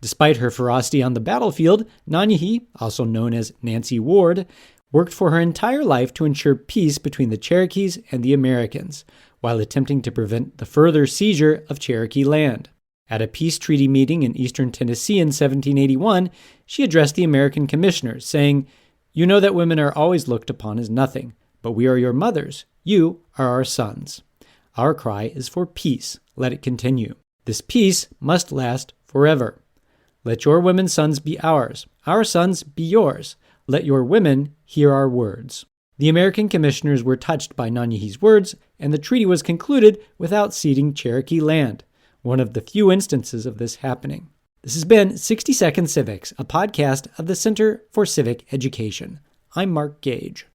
K: Despite her ferocity on the battlefield, Nanyehi, also known as Nancy Ward, worked for her entire life to ensure peace between the Cherokees and the Americans, while attempting to prevent the further seizure of Cherokee land. At a peace treaty meeting in eastern Tennessee in 1781, she addressed the American commissioners, saying, "You know that women are always looked upon as nothing. But we are your mothers. You are our sons. Our cry is for peace. Let it continue. This peace must last forever. Let your women's sons be ours. Our sons be yours. Let your women hear our words." The American commissioners were touched by Nanyehi's words, and the treaty was concluded without ceding Cherokee land, one of the few instances of this happening. This has been 60 Second Civics, a podcast of the Center for Civic Education. I'm Mark Gage.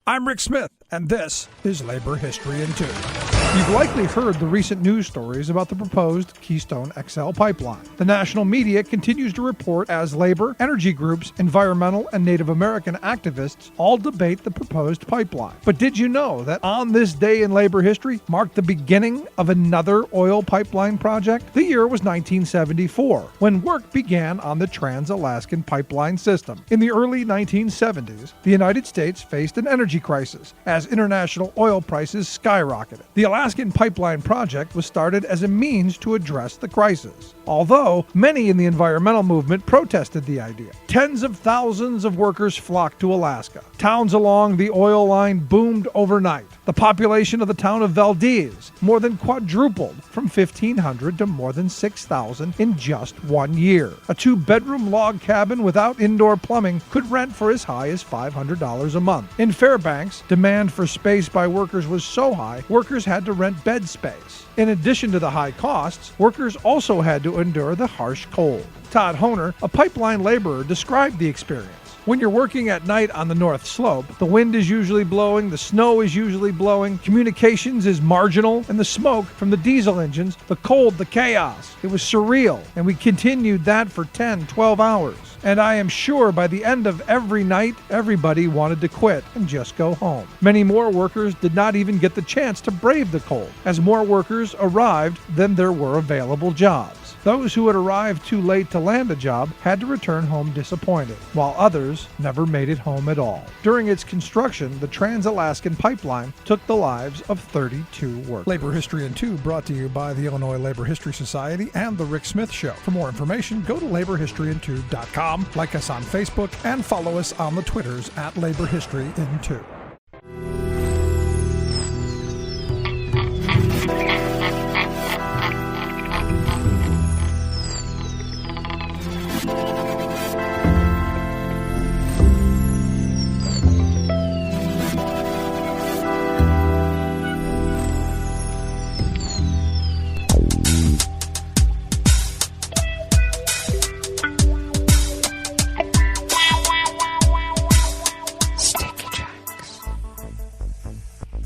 L: I'm Rick Smith, and this is Labor History in 2. You've likely heard the recent news stories about the proposed Keystone XL pipeline. The national media continues to report as labor, energy groups, environmental, and Native American activists all debate the proposed pipeline. But did you know that on this day in labor history marked the beginning of another oil pipeline project? The year was 1974, when work began on the Trans-Alaskan pipeline system. In the early 1970s, the United States faced an energy crisis as international oil prices skyrocketed. The Alaskan Pipeline Project was started as a means to address the crisis, although many in the environmental movement protested the idea. Tens of thousands of workers flocked to Alaska. Towns along the oil line boomed overnight. The population of the town of Valdez more than quadrupled from 1,500 to more than 6,000 in just 1 year. A 2-bedroom log cabin without indoor plumbing could rent for as high as $500 a month. In Fairbanks, demand for space by workers was so high, workers had to rent bed space. In addition to the high costs, workers also had to endure the harsh cold. Todd Honer, a pipeline laborer, described the experience. When you're working at night on the North Slope, the wind is usually blowing, the snow is usually blowing, communications is marginal, and the smoke from the diesel engines, the cold, the chaos. It was surreal, and we continued that for 10, 12 hours. And I am sure by the end of every night, everybody wanted to quit and just go home. Many more workers did not even get the chance to brave the cold, as more workers arrived than there were available jobs. Those who had arrived too late to land a job had to return home disappointed, while others never made it home at all. During its construction, the Trans-Alaskan Pipeline took the lives of 32 workers. Labor History in 2 brought to you by the Illinois Labor History Society and The Rick Smith Show. For more information, go to laborhistoryin2.com, like us on Facebook, and follow us on the Twitters at Labor History in 2.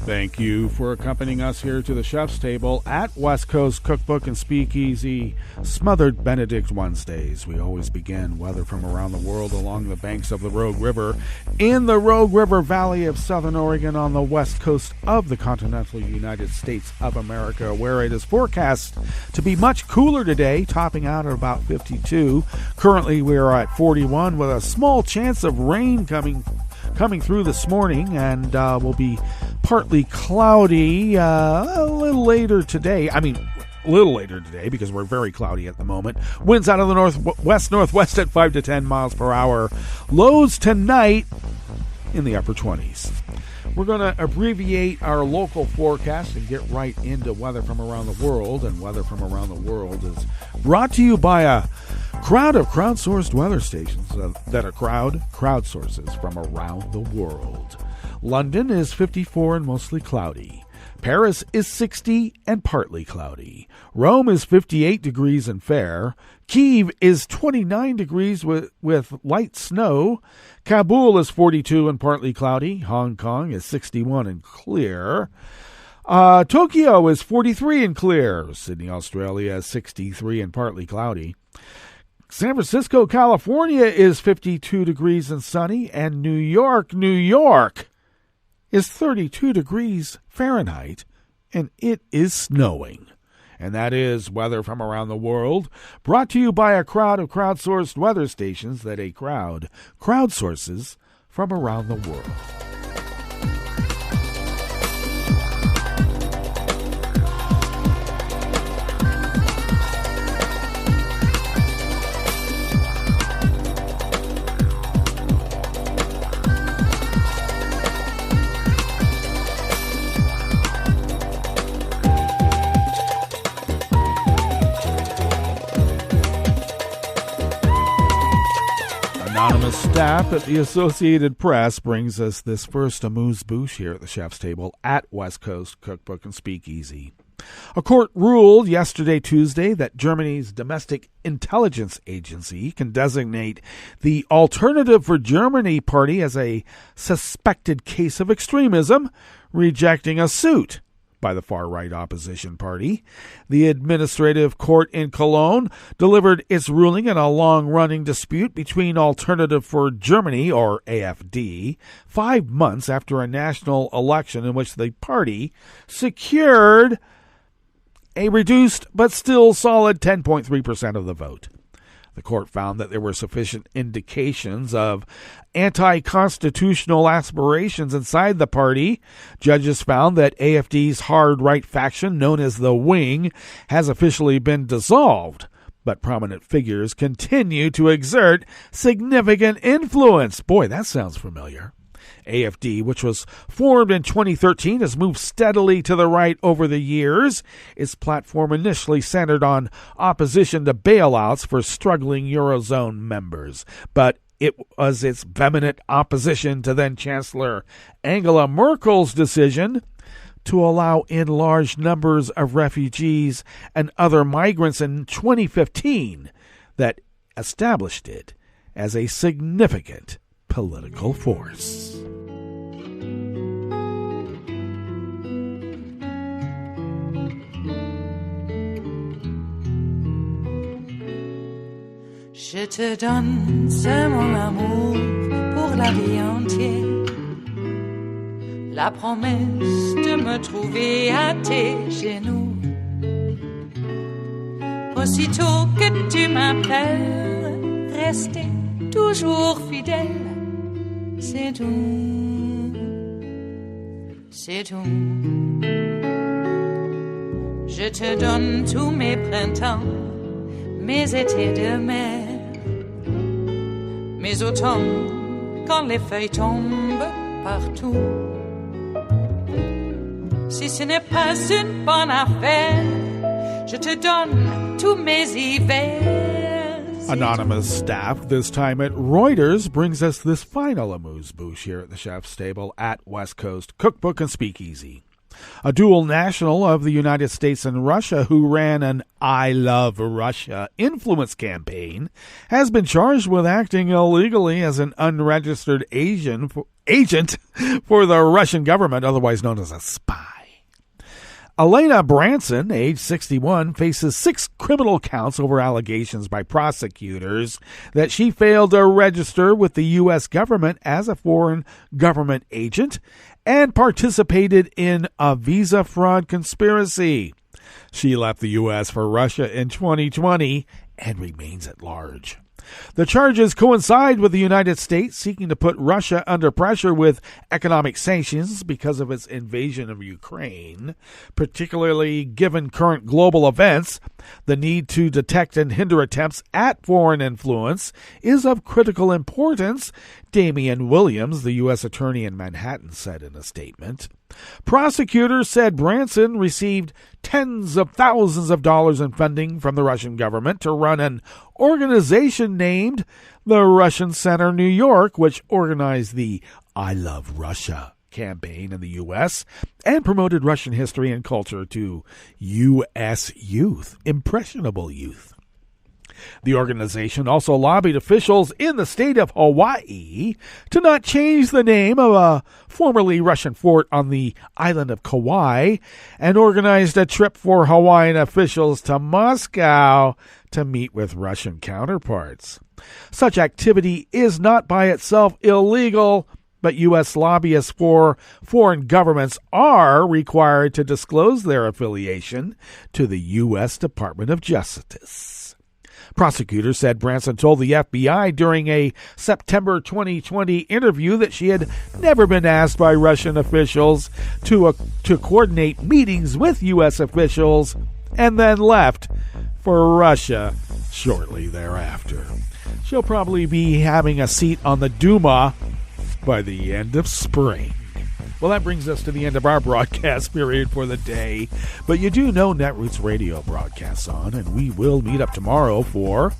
E: Thank you for accompanying us here to the chef's table at West Coast Cookbook and Speakeasy Smothered Benedict Wednesdays. We always begin weather from around the world along the banks of the Rogue River in the Rogue River Valley of Southern Oregon on the west coast of the continental United States of America, where it is forecast to be much cooler today, topping out at about 52. Currently, we are at 41 with a small chance of rain coming through this morning, and will be partly cloudy a little later today. A little later today because we're very cloudy at the moment. Winds out of the northwest at 5 to 10 miles per hour. Lows tonight in the upper 20s. We're going to abbreviate our local forecast and get right into weather from around the world. And weather from around the world is brought to you by a crowd of crowdsourced weather stations that are crowdsources from around the world. London is 54 and mostly cloudy. Paris is 60 and partly cloudy. Rome is 58 degrees and fair. Kyiv is 29 degrees with light snow. Kabul is 42 and partly cloudy. Hong Kong is 61 and clear. Tokyo is 43 and clear. Sydney, Australia is 63 and partly cloudy. San Francisco, California is 52 degrees and sunny. And New York is 32 degrees Fahrenheit, and it is snowing. And that is weather from around the world, brought to you by a crowd of crowdsourced weather stations that a crowd crowdsources from around the world. Anonymous staff at the Associated Press brings us this first amuse-bouche here at the chef's table at West Coast Cookbook and Speakeasy. A court ruled yesterday, Tuesday, that Germany's Domestic Intelligence Agency can designate the Alternative for Germany party as a suspected case of extremism, rejecting a suit by the far-right opposition party. The administrative court in Cologne delivered its ruling in a long-running dispute between Alternative for Germany, or AfD, 5 months after a national election in which the party secured a reduced but still solid 10.3% of the vote. The court found that there were sufficient indications of anti-constitutional aspirations inside the party. Judges found that AfD's hard-right faction, known as the Wing, has officially been dissolved, but prominent figures continue to exert significant influence. Boy, that sounds familiar. AfD, which was formed in 2013, has moved steadily to the right over the years. Its platform initially centered on opposition to bailouts for struggling Eurozone members, but it was its vehement opposition to then-Chancellor Angela Merkel's decision to allow in large numbers of refugees and other migrants in 2015 that established it as a significant political force.
B: Je te donne c'est mon amour pour la vie entière. La promesse de me trouver à tes genoux. Aussitôt que tu m'appelles, rester toujours fidèle. C'est tout, c'est tout. Je te donne tous mes printemps, mes étés de mer. Mes automnes, quand les feuilles tombent partout. Si ce n'est pas une bonne affaire, je te donne tous mes hivers.
E: Anonymous staff, this time at Reuters, brings us this final amuse-bouche here at the chef's table at West Coast Cookbook and Speakeasy. A dual national of the United States and Russia who ran an I Love Russia influence campaign has been charged with acting illegally as an unregistered agent for the Russian government, otherwise known as a spy. Elena Branson, age 61, faces 6 criminal counts over allegations by prosecutors that she failed to register with the U.S. government as a foreign government agent and participated in a visa fraud conspiracy. She left the U.S. for Russia in 2020 and remains at large. The charges coincide with the United States seeking to put Russia under pressure with economic sanctions because of its invasion of Ukraine. Particularly given current global events, the need to detect and hinder attempts at foreign influence is of critical importance, Damian Williams, the U.S. Attorney in Manhattan, said in a statement. Prosecutors said Branson received tens of thousands of dollars in funding from the Russian government to run an organization named the Russian Center New York, which organized the I Love Russia campaign in the U.S. and promoted Russian history and culture to U.S. youth, impressionable youth. The organization also lobbied officials in the state of Hawaii to not change the name of a formerly Russian fort on the island of Kauai and organized a trip for Hawaiian officials to Moscow to meet with Russian counterparts. Such activity is not by itself illegal, but U.S. lobbyists for foreign governments are required to disclose their affiliation to the U.S. Department of Justice. Prosecutors said Branson told the FBI during a September 2020 interview that she had never been asked by Russian officials to coordinate meetings with U.S. officials and then left for Russia shortly thereafter. She'll probably be having a seat on the Duma by the end of spring. Well, that brings us to the end of our broadcast period for the day. But you do know Netroots Radio broadcasts on, and we will meet up tomorrow for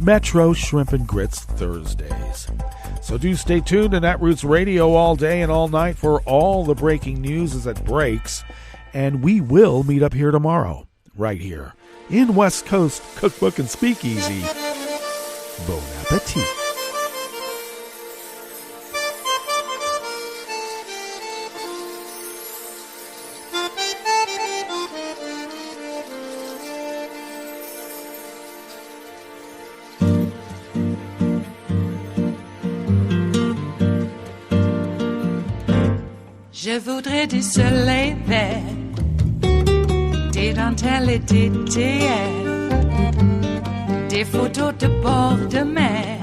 E: Metro Shrimp and Grits Thursdays. So do stay tuned to Netroots Radio all day and all night for all the breaking news as it breaks. And we will meet up here tomorrow, right here, in West Coast Cookbook and Speakeasy. Bon appetit.
B: Je voudrais du soleil vert, des dentelles et des théères, des photos de bord de mer,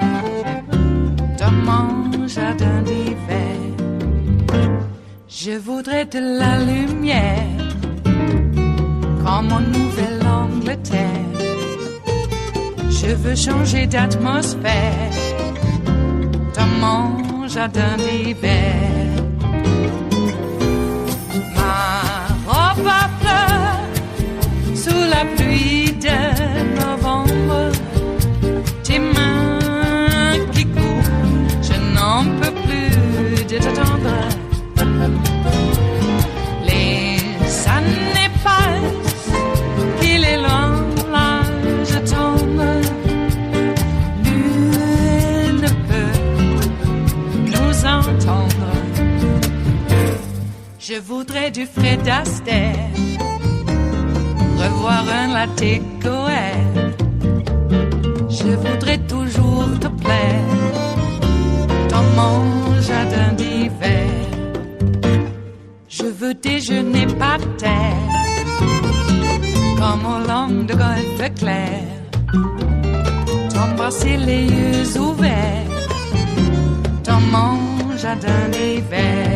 B: dans mon jardin d'hiver. Je voudrais de la lumière, comme en Nouvelle-Angleterre. Je veux changer d'atmosphère, dans mon jardin d'hiver. Ma fleur sous la pluie de novembre, tes mains qui courent, je n'en peux plus de t'attendre. Les années passent, qu'il est loin, l'âge tombe. Nul ne peut nous entendre. Je voudrais du Fred Astaire, revoir un latte Goël. Je voudrais toujours te plaire, dans mon jardin d'hiver. Je veux déjeuner par terre, comme au long de golfe clair, t'embrasser les yeux ouverts, dans mon jardin d'hiver.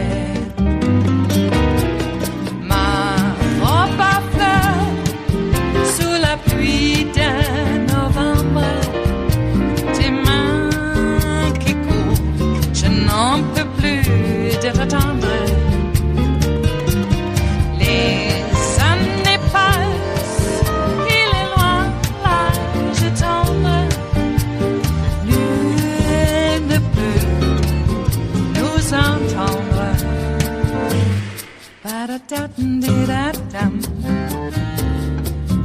B: Pluie de novembre, tes mains qui courent, je n'en peux plus de t'attendre. Les années passent, il est loin, l'âge tendre. Nul ne peut nous entendre. Ba-da-da-dum-di-da-dum.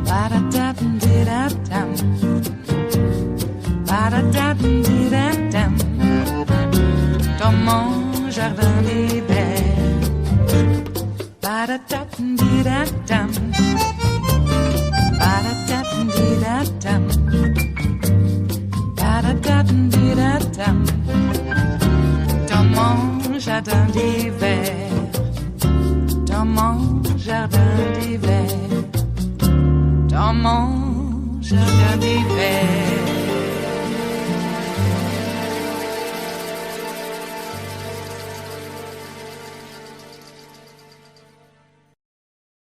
B: Ba-da-da-dum-di-da-dum. Ba-da-da-dum-di-da-dum. Dans mon jardin d'hiver. Ba-da-da-dum-di-da-dum. Ba-da-da-dum-di-da-dum. Ba-da-da-dum-di-da-dum. Dans mon jardin d'hiver. Dans mon jardin d'hiver. Dans mon jardin d'hiver.